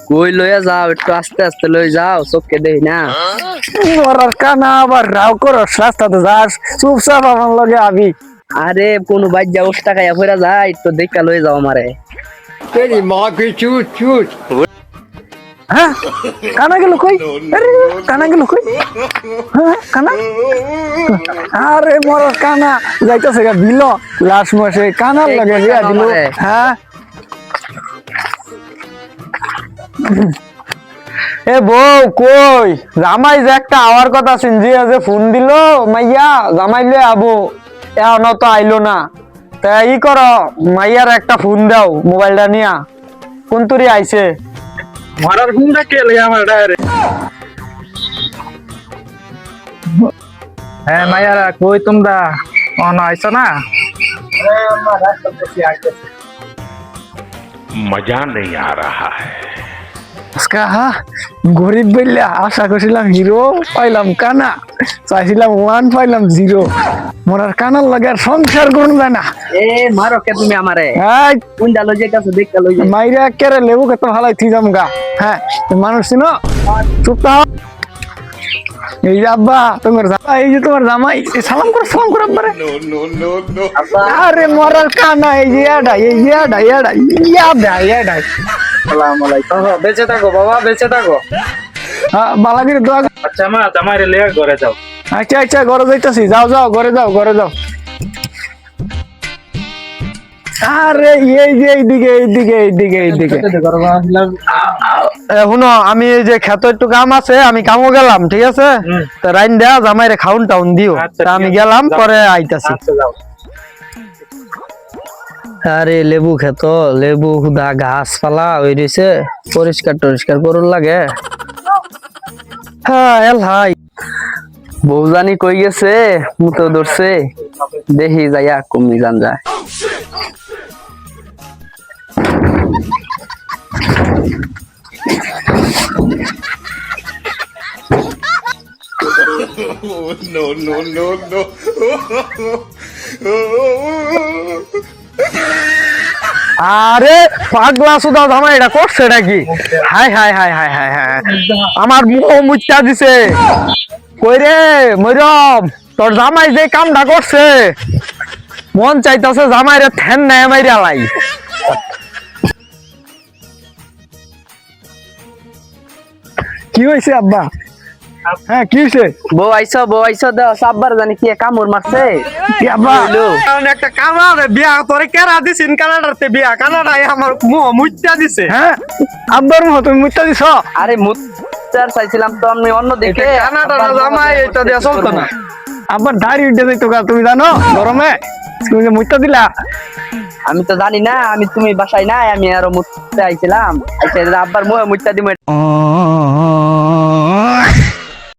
কই লইয়া যাও, একটু আস্তে আস্তে লই যাও, চোখকে দেই না। মরার কানা আবার রাও করস, রাস্তাতে যাস, চুপচাপ আমার লগে আবি। আরে কোনো বাইক যা উষ্টা খাইয়া ফেরা যায়, একটু দেখা লই যাও আমারে। तेरी माँ की चूत चूत হ্যাঁ কানা গেল কই? আরে কানা গেল কই? হ্যাঁ কানা, আরে মরার কানা যাইতেছে গা দিল লাস্ট মাসে কানার লাগে বিয়া দিল। হ্যাঁ এ বউ কই? জামাই যে একটা আওয়ার কথা শুনছি, যে ফোন দিল মাইয়া জামাই লয়ে আবো, এখনো তো আইলো না। তা ই করো, মাইয়ার একটা ফোন দাও, মোবাইলটা নিয়া। কোন তুরি আইছে? মারার ফোনটা কে লই আমার ডারে? হ্যাঁ মাইয়ারা কই তোমরা? অন আইছো না? मजा नहीं आ रहा है। আজকা গরিব বললে আশা করছিলাম হিরো, পাইলাম কানা, চাইছিলাম 1 পাইলাম 0। মরার কানার লাগে আর সংসার করুন যায় না। এ মারো কে তুমি আমারে? এই কোনটা লই যাইতাছো দেখা লই যাও। মাইরা কেরে লেবু কত ভালাই থি যাম গা। হ্যাঁ মানুষ চিনো, চুপ থাও। এই যে আব্বা তোমার জামাই, এই যে তোমার জামাই, সালাম করো আব্বারে। আরে মরার কানা, এই যে ইয়াডা, এই যে ইয়াডা ইয়াডা। আসসালামু আলাইকুম। বেঁচে থাকো বাবা, বেঁচে থাকো। হ্যাঁ বালাগির দোয়া। আচ্ছা মা, জামাইরে লিয়ে ঘরে যাও। আচ্ছা ঘরে যাইতাছি, যাও ঘরে যাও। আরে এই যে এইদিকে শুনো, আমি এই যে খেতে একটু কাম আছে, আমি কামও গেলাম, ঠিক আছে? তা রাইন দেয়া জামাইরে খাউন টাউন দিও। তা আমি গেলাম, পরে আইতাছি। আরে লেবু খেত, লেবু হুদা ঘাস পালা হয়ে রয়েছে, পরিষ্কার করুন লাগে। হ্যাঁ এল হাই বউজানি কই গেছে? মুতো ধরছে, দেখি যাইয়া কমি জান যায়। No, no, no, no. আরে পাগলা সুদা জামাই এটা করছে এটা কি? হাই আমার মুখ মুচ্চা দিছে। কই রে মরম, তোর জামাই যে কামটা করছে, মন চাইতাছে জামাইরে ঠ্যান নাই মাইরা লাই। কি হয়েছে আব্বা? হ্যাঁ কি হয়েছে? বউ আইছো দাও, সাববার জানি কি কামড় মারছে। কি আব্বা? কারণ একটা কানাডা বিয়া তোরে কেরা দিছিন, কানাডাতে বিয়া, কানাডায় আমার মুহ মুচ্চা দিছে। হ্যাঁ আব্বার মুখ তুমি মুচ্চা দিছ? আরে মুত্তার চাইছিলাম তো আমি অন্য দিকে। কানাডার জামাই এটা দিয়া চলতো না। আব্বার দাড়ি উঠে যাইতো গা, তুমি জানো গরমে তুমি যে মুচ্চা দিলা। আমি তো জানি না, তুমি বাসায় নাই, আমি আরো মুত্তে আইছিলাম। আচ্ছা আব্বার মুহে মুত্তা দিমু।